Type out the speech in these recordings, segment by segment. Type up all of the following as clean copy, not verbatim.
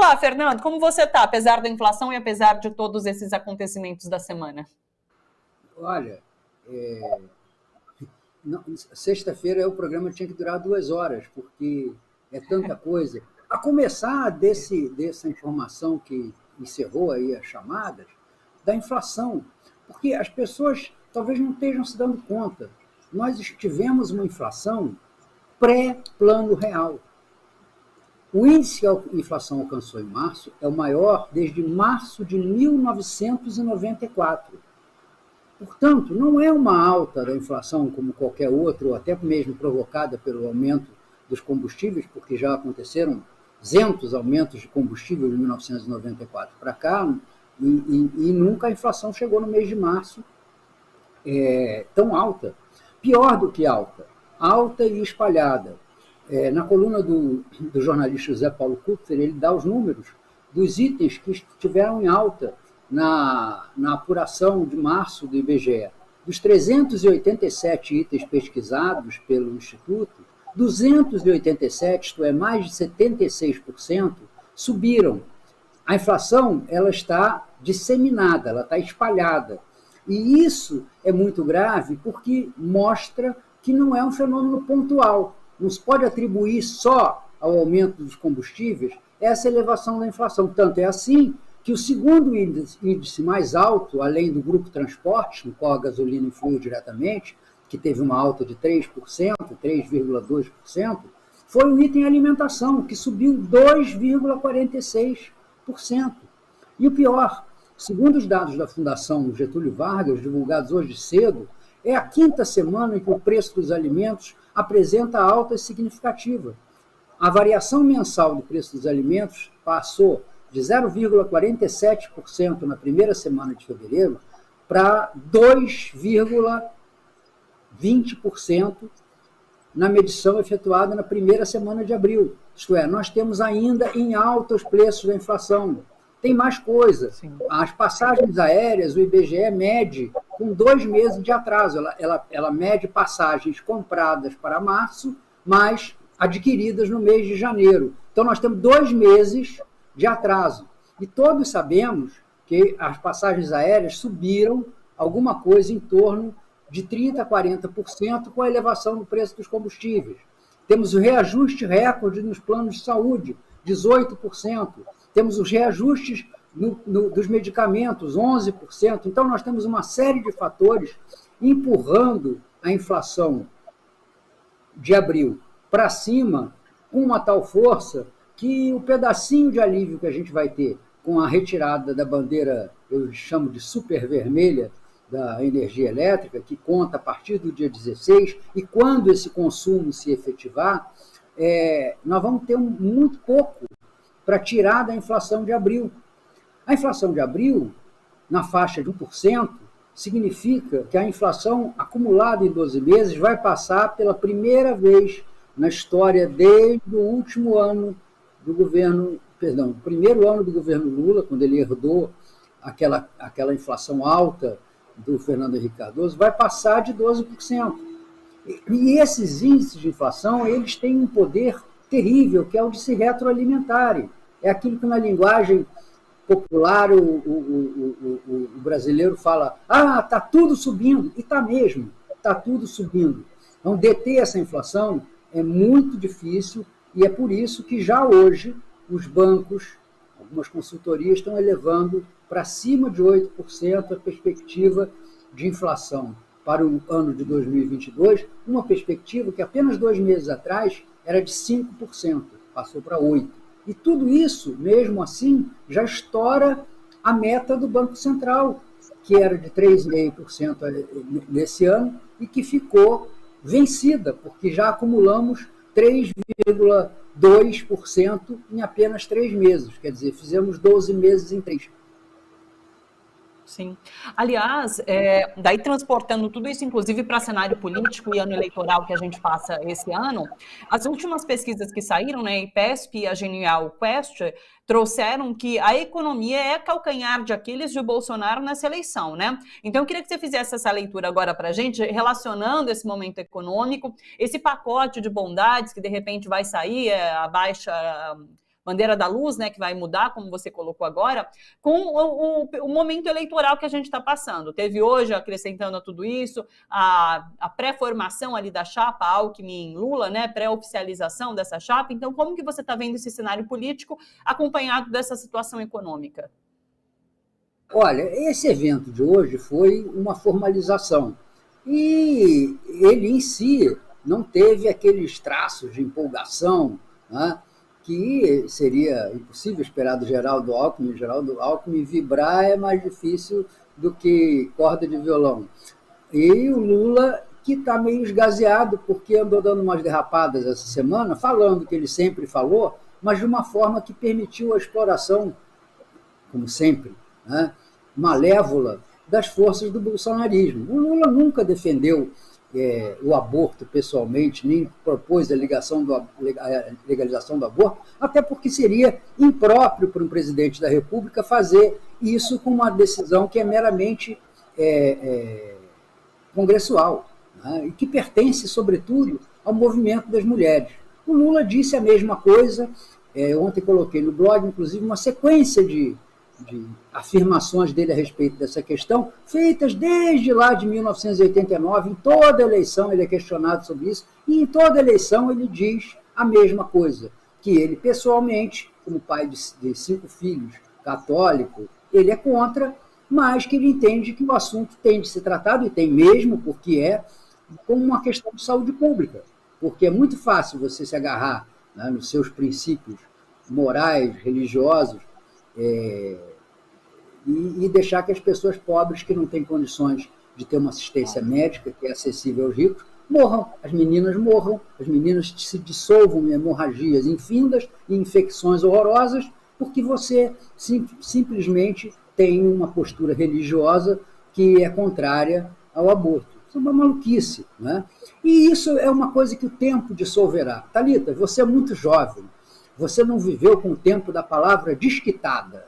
Olá, Fernando, como você está, apesar da inflação e apesar de todos esses acontecimentos da semana? Olha, sexta-feira o programa tinha que durar 2 horas, porque é tanta coisa. A começar dessa informação que encerrou aí as chamadas, da inflação, porque as pessoas talvez não estejam se dando conta. Nós tivemos uma inflação pré-plano real. O índice que a inflação alcançou em março é o maior desde março de 1994. Portanto, não é uma alta da inflação como qualquer outra, ou até mesmo provocada pelo aumento dos combustíveis, porque já aconteceram 200 aumentos de combustível de 1994 para cá, e nunca a inflação chegou no mês de março tão alta. Pior do que alta, alta e espalhada. Na coluna do jornalista José Paulo Kupfer, ele dá os números dos itens que estiveram em alta na apuração de março do IBGE. Dos 387 itens pesquisados pelo Instituto, 287, isto é, mais de 76%, subiram. A inflação ela está disseminada, ela está espalhada. E isso é muito grave porque mostra que não é um fenômeno pontual. Não se pode atribuir só ao aumento dos combustíveis essa elevação da inflação. Tanto é assim que o segundo índice mais alto, além do grupo transportes, no qual a gasolina influiu diretamente, que teve uma alta de 3%, 3,2%, foi o item alimentação, que subiu 2,46%. E o pior, segundo os dados da Fundação Getúlio Vargas, divulgados hoje cedo, é a quinta semana em que o preço dos alimentos apresenta alta significativa. A variação mensal do preço dos alimentos passou de 0,47% na primeira semana de fevereiro para 2,20% na medição efetuada na primeira semana de abril. Isto é, nós temos ainda em alta os preços da inflação. Tem mais coisa. Sim. As passagens aéreas, o IBGE mede com 2 meses de atraso. Ela mede passagens compradas para março, mas adquiridas no mês de janeiro. Então, nós temos 2 meses de atraso. E todos sabemos que as passagens aéreas subiram alguma coisa em torno de 30% a 40% com a elevação do preço dos combustíveis. Temos o reajuste recorde nos planos de saúde, 18%. Temos os reajustes dos medicamentos, 11%. Então, nós temos uma série de fatores empurrando a inflação de abril para cima com uma tal força que o pedacinho de alívio que a gente vai ter com a retirada da bandeira, eu chamo de super vermelha, da energia elétrica, que conta a partir do dia 16, e quando esse consumo se efetivar, nós vamos ter muito pouco para tirar da inflação de abril. A inflação de abril, na faixa de 1%, significa que a inflação acumulada em 12 meses vai passar pela primeira vez na história desde o último ano do governo, o primeiro ano do governo Lula, quando ele herdou aquela inflação alta do Fernando Henrique Cardoso, vai passar de 12%. E esses índices de inflação, eles têm um poder terrível, que é o de se retroalimentarem. É aquilo que na linguagem popular o brasileiro fala, está tudo subindo, e está mesmo, está tudo subindo. Então, deter essa inflação é muito difícil, e é por isso que já hoje os bancos, algumas consultorias estão elevando para cima de 8% a perspectiva de inflação para o ano de 2022, uma perspectiva que apenas 2 meses atrás era de 5%, passou para 8%. E tudo isso, mesmo assim, já estoura a meta do Banco Central, que era de 3,5% nesse ano e que ficou vencida, porque já acumulamos 3,2% em apenas 3 meses. Quer dizer, fizemos 12 meses em 3. Sim. Aliás, daí transportando tudo isso, inclusive, para cenário político e ano eleitoral que a gente passa esse ano, as últimas pesquisas que saíram, né, IPESP e a Genial Quest, trouxeram que a economia é calcanhar de Aquiles de Bolsonaro nessa eleição, né? Então, eu queria que você fizesse essa leitura agora para a gente, relacionando esse momento econômico, esse pacote de bondades que, de repente, vai sair, a baixa bandeira da luz, né, que vai mudar, como você colocou agora, com o momento eleitoral que a gente está passando. Teve hoje, acrescentando a tudo isso, a pré-formação ali da chapa Alckmin-Lula, né, pré-oficialização dessa chapa. Então, como que você está vendo esse cenário político acompanhado dessa situação econômica? Olha, esse evento de hoje foi uma formalização e ele em si não teve aqueles traços de empolgação, né, que seria impossível esperar do Geraldo Alckmin. Geraldo Alckmin vibrar é mais difícil do que corda de violão. E o Lula, que está meio esgazeado, porque andou dando umas derrapadas essa semana, falando que ele sempre falou, mas de uma forma que permitiu a exploração, como sempre, né, malévola das forças do bolsonarismo. O Lula nunca defendeu o aborto pessoalmente, nem propôs a legalização do aborto, até porque seria impróprio para um presidente da República fazer isso com uma decisão que é meramente congressual, né, e que pertence, sobretudo, ao movimento das mulheres. O Lula disse a mesma coisa. Ontem coloquei no blog, inclusive, uma sequência de afirmações dele a respeito dessa questão, feitas desde lá de 1989, em toda eleição ele é questionado sobre isso, e em toda eleição ele diz a mesma coisa, que ele, pessoalmente, como pai de 5 filhos, católico, ele é contra, mas que ele entende que o assunto tem de ser tratado, e tem mesmo, porque como uma questão de saúde pública, porque é muito fácil você se agarrar, né, nos seus princípios morais, religiosos, e deixar que as pessoas pobres, que não têm condições de ter uma assistência médica que é acessível aos ricos, morram, as meninas se dissolvam em hemorragias infindas e infecções horrorosas, porque você simplesmente tem uma postura religiosa que é contrária ao aborto. Isso é uma maluquice, né? E isso é uma coisa que o tempo dissolverá. Thalita, você é muito jovem, você não viveu com o tempo da palavra desquitada.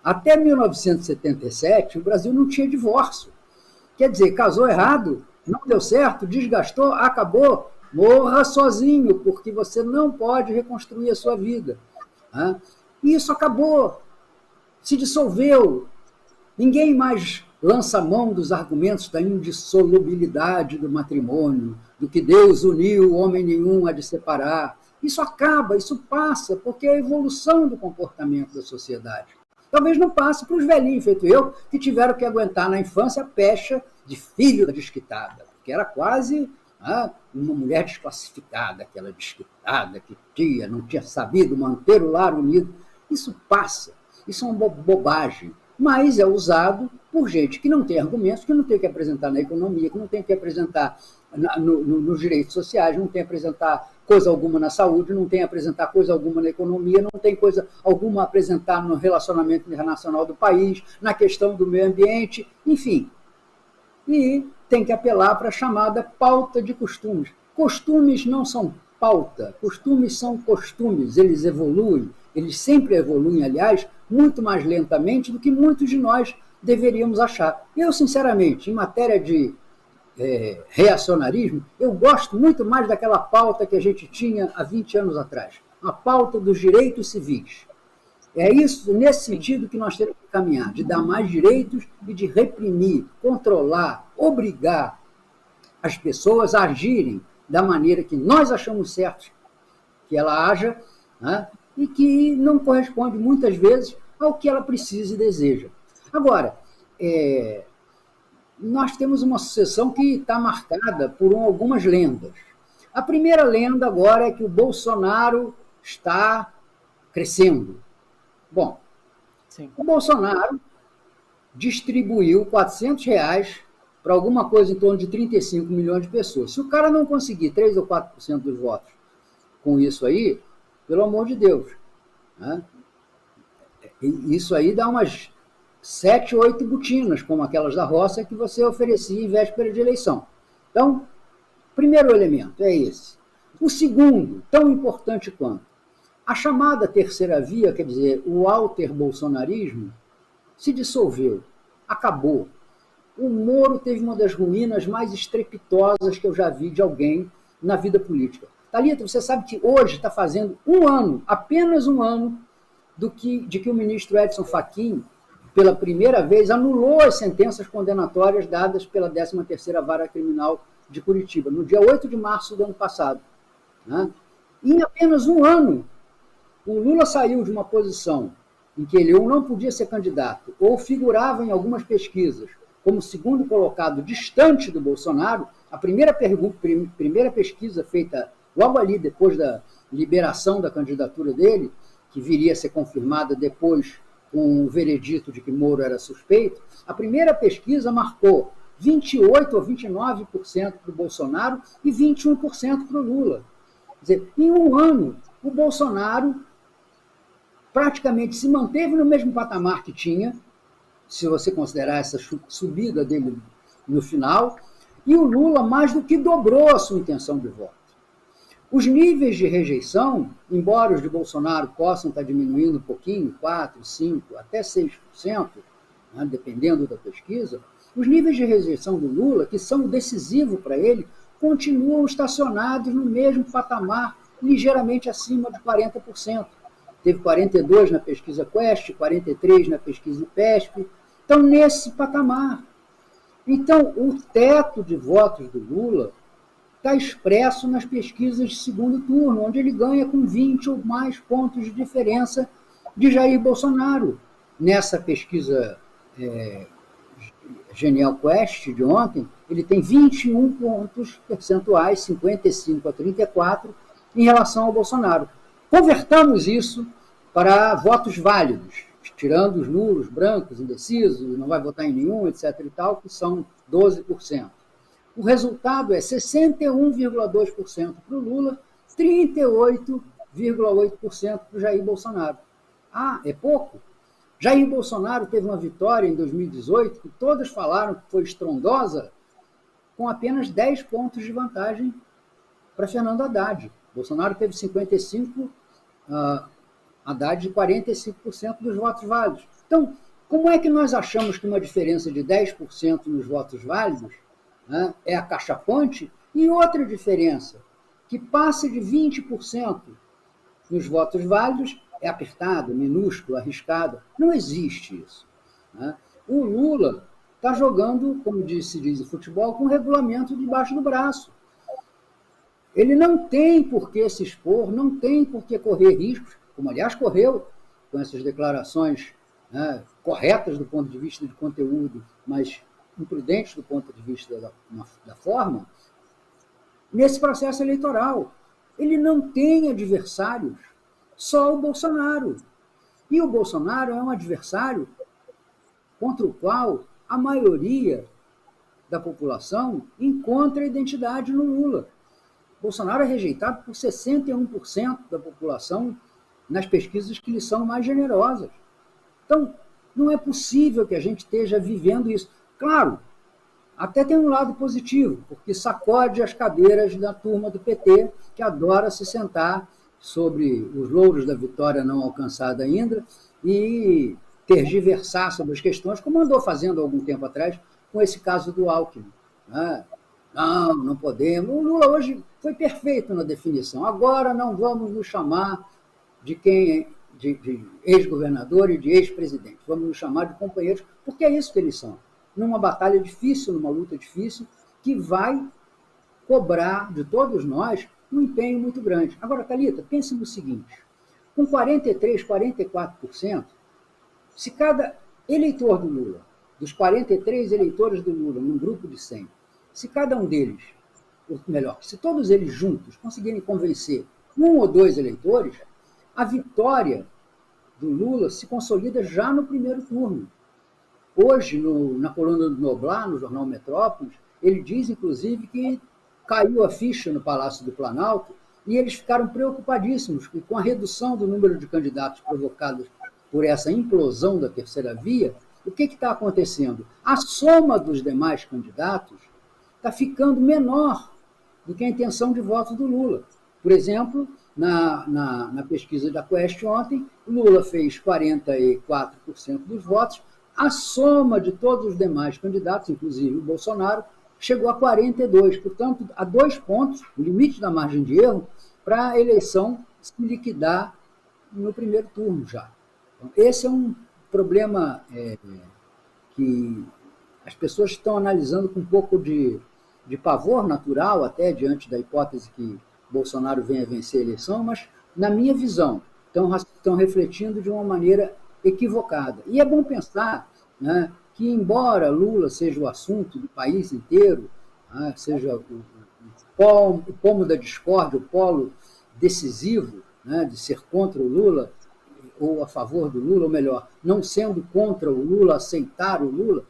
Até 1977, o Brasil não tinha divórcio. Quer dizer, casou errado, não deu certo, desgastou, acabou, morra sozinho, porque você não pode reconstruir a sua vida. Né? E isso acabou, se dissolveu. Ninguém mais lança mão dos argumentos da indissolubilidade do matrimônio, do que Deus uniu, homem nenhum há de separar. Isso acaba, isso passa, porque é a evolução do comportamento da sociedade. Talvez não passe para os velhinhos, feito eu, que tiveram que aguentar na infância a pecha de filho da desquitada, que era quase uma mulher desclassificada, aquela desquitada que não tinha sabido manter o lar unido. Isso passa, isso é uma bobagem, mas é usado por gente que não tem argumentos, que não tem que apresentar na economia, que não tem que apresentar nos direitos sociais, não tem que apresentar coisa alguma na saúde, não tem que apresentar coisa alguma na economia, não tem coisa alguma a apresentar no relacionamento internacional do país, na questão do meio ambiente, enfim. E tem que apelar para a chamada pauta de costumes. Costumes não são pauta, costumes são costumes, eles evoluem, eles sempre evoluem, aliás, muito mais lentamente do que muitos de nós deveríamos achar. Eu, sinceramente, em matéria de reacionarismo, eu gosto muito mais daquela pauta que a gente tinha há 20 anos atrás, a pauta dos direitos civis. É isso, nesse sentido, que nós temos que caminhar, de dar mais direitos e de reprimir, controlar, obrigar as pessoas a agirem da maneira que nós achamos certo que ela haja, né, e que não corresponde, muitas vezes, ao que ela precisa e deseja. Agora, nós temos uma sucessão que está marcada por algumas lendas. A primeira lenda agora é que o Bolsonaro está crescendo. Bom, sim, o Bolsonaro distribuiu R$400 para alguma coisa em torno de 35 milhões de pessoas. Se o cara não conseguir 3 ou 4% dos votos com isso aí, pelo amor de Deus, né? Isso aí dá umas 7, 8 botinas, como aquelas da roça, que você oferecia em véspera de eleição. Então, o primeiro elemento é esse. O segundo, tão importante quanto, a chamada terceira via, quer dizer, o alterbolsonarismo, se dissolveu, acabou. O Moro teve uma das ruínas mais estrepitosas que eu já vi de alguém na vida política. Thalita, você sabe que hoje está fazendo um ano, apenas um ano, de que o ministro Edson Fachin, pela primeira vez, anulou as sentenças condenatórias dadas pela 13ª Vara Criminal de Curitiba, no dia 8 de março do ano passado. Né? E em apenas um ano, o Lula saiu de uma posição em que ele ou não podia ser candidato, ou figurava em algumas pesquisas como segundo colocado distante do Bolsonaro. A primeira pesquisa feita logo ali, depois da liberação da candidatura dele, que viria a ser confirmada depois com o veredito de que Moro era suspeito, a primeira pesquisa marcou 28% ou 29% para o Bolsonaro e 21% para o Lula. Quer dizer, em um ano, o Bolsonaro praticamente se manteve no mesmo patamar que tinha, se você considerar essa subida dele no final, e o Lula mais do que dobrou a sua intenção de voto. Os níveis de rejeição, embora os de Bolsonaro possam estar diminuindo um pouquinho, 4%, 5%, até 6%, né, dependendo da pesquisa, os níveis de rejeição do Lula, que são decisivos para ele, continuam estacionados no mesmo patamar, ligeiramente acima de 40%. Teve 42% na pesquisa Quest, 43% na pesquisa IPESP, estão nesse patamar. Então, o teto de votos do Lula está expresso nas pesquisas de segundo turno, onde ele ganha com 20 ou mais pontos de diferença de Jair Bolsonaro. Nessa pesquisa Genial Quest de ontem, ele tem 21 pontos percentuais, 55 a 34, em relação ao Bolsonaro. Convertamos isso para votos válidos, tirando os nulos, brancos, indecisos, não vai votar em nenhum, etc. e tal, que são 12%. O resultado é 61,2% para o Lula, 38,8% para o Jair Bolsonaro. Ah, é pouco? Jair Bolsonaro teve uma vitória em 2018 que todos falaram que foi estrondosa, com apenas 10 pontos de vantagem para Fernando Haddad. Bolsonaro teve 55%, Haddad 45% dos votos válidos. Então, como é que nós achamos que uma diferença de 10% nos votos válidos, né, é acachapante, e outra diferença, que passe de 20% nos votos válidos, é apertado, minúsculo, arriscado? Não existe isso. Né? O Lula está jogando, como se diz em futebol, com o regulamento debaixo do braço. Ele não tem por que se expor, não tem por que correr riscos, como, aliás, correu com essas declarações, né, corretas do ponto de vista de conteúdo, mas imprudentes do ponto de vista da forma, nesse processo eleitoral. Ele não tem adversários, só o Bolsonaro. E o Bolsonaro é um adversário contra o qual a maioria da população encontra identidade no Lula. Bolsonaro é rejeitado por 61% da população nas pesquisas que lhe são mais generosas. Então, não é possível que a gente esteja vivendo isso. Claro, até tem um lado positivo, porque sacode as cadeiras da turma do PT, que adora se sentar sobre os louros da vitória não alcançada ainda e tergiversar sobre as questões, como andou fazendo há algum tempo atrás com esse caso do Alckmin. Né? Não podemos. O Lula hoje foi perfeito na definição. Agora não vamos nos chamar de ex-governador e de ex-presidente. Vamos nos chamar de companheiros, porque é isso que eles são. Numa batalha difícil, numa luta difícil, que vai cobrar de todos nós um empenho muito grande. Agora, Thalita, pense no seguinte, com 43%, 44%, se cada eleitor do Lula, dos 43 eleitores do Lula, num grupo de 100, se cada um deles, ou melhor, se todos eles juntos conseguirem convencer um ou dois eleitores, a vitória do Lula se consolida já no primeiro turno. Hoje, na coluna do Noblar, no jornal Metrópolis, ele diz, inclusive, que caiu a ficha no Palácio do Planalto e eles ficaram preocupadíssimos com a redução do número de candidatos provocados por essa implosão da terceira via. O que está acontecendo? A soma dos demais candidatos está ficando menor do que a intenção de voto do Lula. Por exemplo, na pesquisa da Quest ontem, Lula fez 44% dos votos, a soma de todos os demais candidatos, inclusive o Bolsonaro, chegou a 42. Portanto, há 2 pontos, o limite da margem de erro, para a eleição se liquidar no primeiro turno já. Então, esse é um problema que as pessoas estão analisando com um pouco de pavor natural, até diante da hipótese que Bolsonaro venha vencer a eleição, mas, na minha visão, estão refletindo de uma maneira equivocada. E é bom pensar, né, que, embora Lula seja o assunto do país inteiro, né, seja o pomo da discórdia, o polo decisivo, né, de ser contra o Lula ou a favor do Lula, ou melhor, não sendo contra o Lula, aceitar o Lula,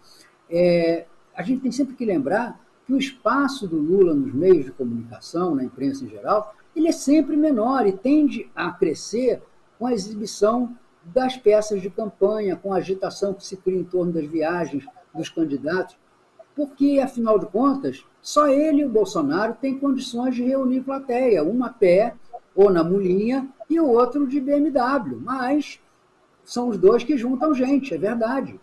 a gente tem sempre que lembrar que o espaço do Lula nos meios de comunicação, na imprensa em geral, ele é sempre menor e tende a crescer com a exibição das peças de campanha, com a agitação que se cria em torno das viagens dos candidatos, porque, afinal de contas, só ele e o Bolsonaro têm condições de reunir plateia, um a pé ou na mulinha e o outro de BMW, mas são os dois que juntam gente, é verdade.